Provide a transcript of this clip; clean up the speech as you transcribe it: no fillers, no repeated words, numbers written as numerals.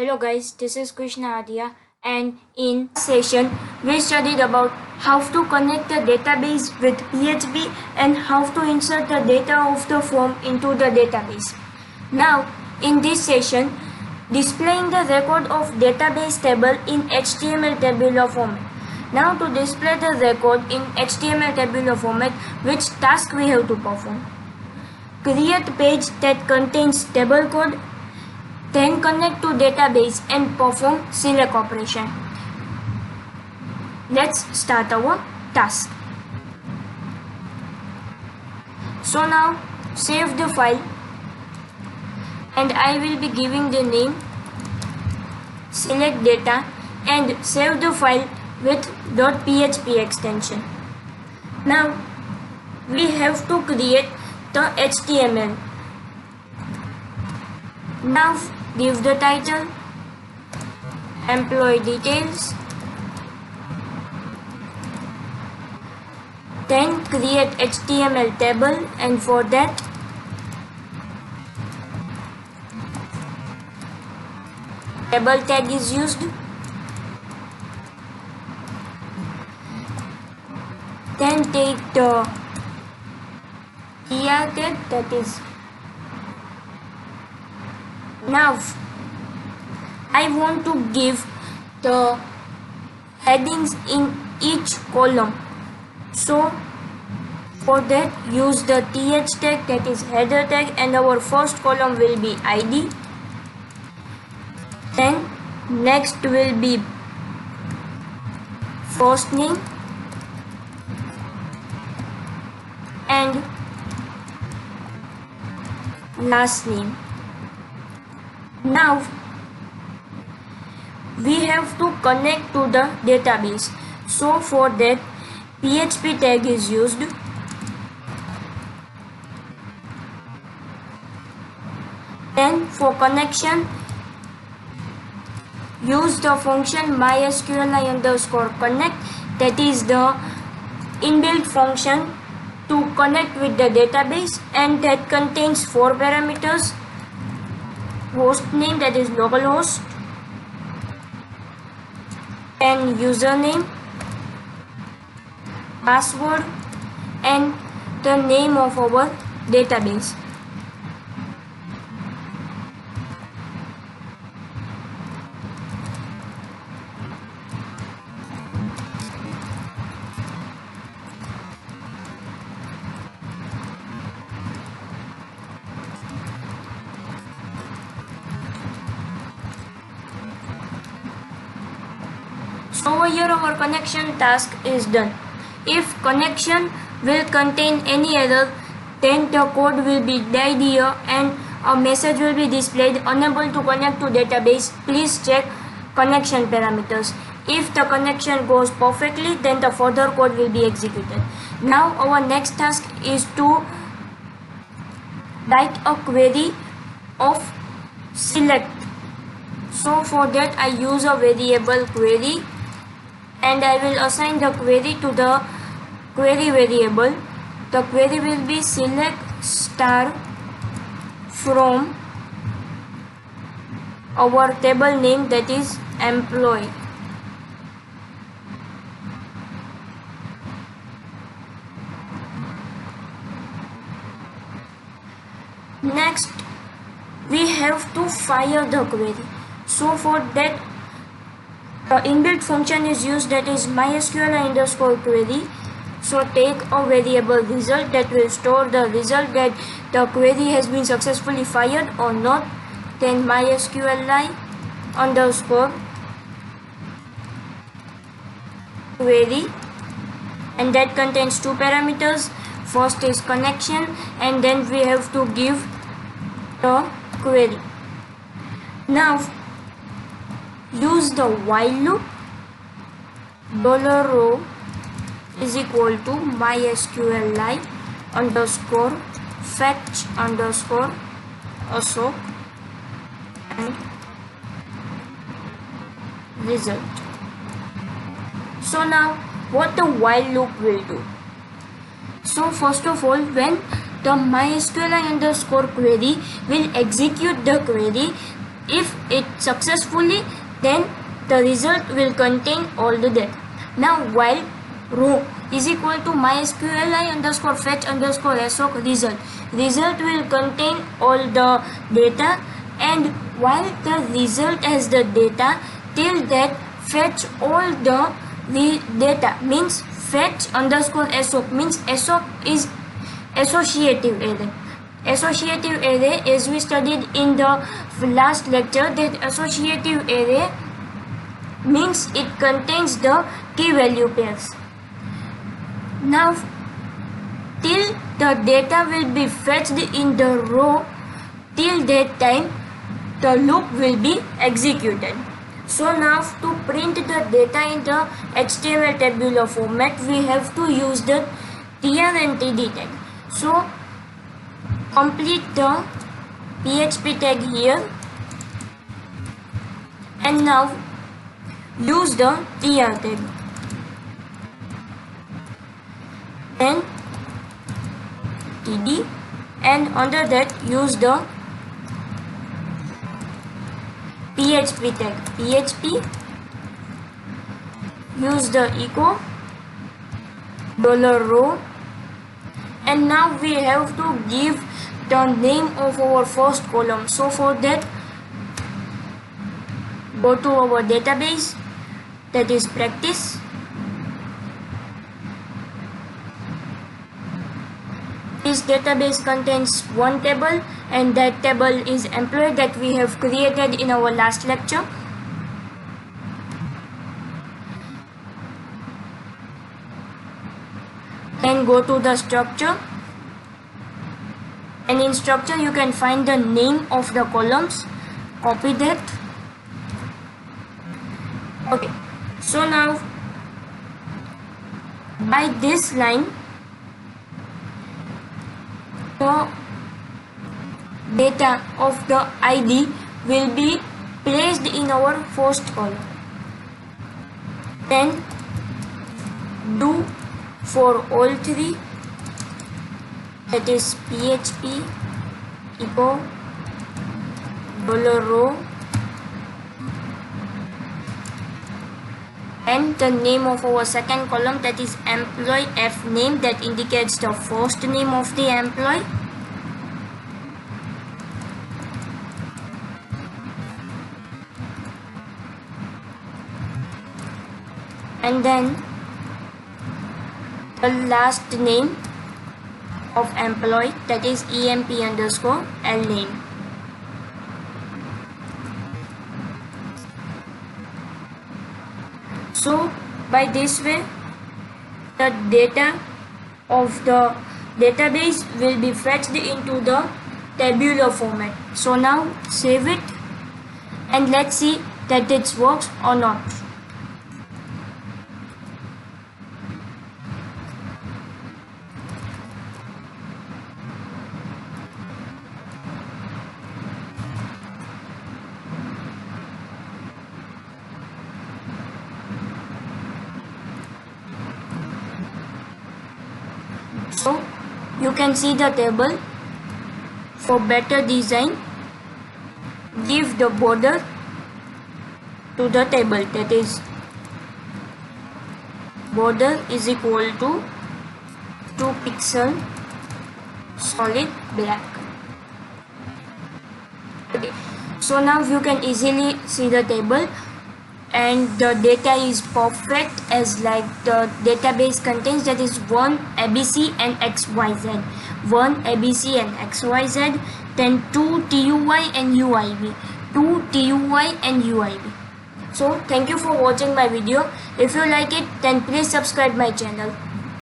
Hello guys, this is Krishna Adya, and in this session we studied about how to connect the database with PHP and how to insert the data of the form into the database. Now in this session, displaying the record of database table in HTML tabular format. Now to display the record in HTML tabular format, which task we have to perform? Create page that contains table code, then connect to database and perform select operation. Let's start our task. So now save the file and I will be giving the name select data and save the file with .php extension. Now we have to create the HTML. Now give the title, employee details, then create HTML table, and for that table tag is used. Then take the tr tag, that is. Now I want to give the headings in each column, so for that use the th tag, that is header tag, and our first column will be id, then next will be first name and last name. Now we have to connect to the database, so for that PHP tag is used. Then for connection, use the function mysqli_connect, that is the inbuilt function to connect with the database, and that contains 4 parameters: host name, that is localhost, and username, password, and the name of our database. So over here our connection task is done. If connection will contain any error, then the code will be died here and a message will be displayed: unable to connect to database, please check connection parameters. If the connection goes perfectly, then the further code will be executed. Now our next task is to write a query of select. So for that I use a variable query, and I will assign the query to the query variable. The query will be select star from our table name, that is employee. Next we have to fire the query. So for that the inbuilt function is used, that is mysqli_query. So take a variable result that will store the result that the query has been successfully fired or not. Then mysqli_query, and that contains 2 parameters. First is connection, and then we have to give the query. Now use the while loop. $row is equal to mysqli_fetch_assoc and result. So now what the while loop will do? So first of all, when the mysqli_query will execute the query, If it successfully, then the result will contain all the data. Now while row is equal to mysqli underscore fetch underscore soc result will contain all the data, and while the result has the data, till that fetch all the data means fetch underscore soc means soc is associative array. Associative array, as we studied in the last lecture, that associative array means it contains the key value pairs. Now till the data will be fetched in the row, till that time the loop will be executed. So now to print the data in the HTML tabular format, we have to use the tr and td tag. So complete the PHP tag here and now use the tr tag. Then td, and under that use the PHP tag. PHP, use the echo $row, and now we have to give the name of our first column. So for that, go to our database, that is practice. This database contains one table, and that table is employee that we have created in our last lecture. Then go to the structure, and in structure you can find the name of the columns. Copy that. Okay, so now by this line the data of the ID will be placed in our first column. Then do for all three, that is PHP echo $row and the name of our second column, that is employee f name, that indicates the first name of the employee. And then the last name of employee, that is emp underscore l name. So by this way the data of the database will be fetched into the tabular format. So now save it and let's see that it works or not. So you can see the table. For better design, give the border to the table, that is border is equal to 2 pixel solid black. Okay, so now you can easily see the table, and the data is perfect as like the database contains, that is 1 ABC and XYZ, 1 ABC and XYZ, then 2 TUI and UIB, 2 TUI and UIB. So thank you for watching my video. If you like it, then please subscribe my channel.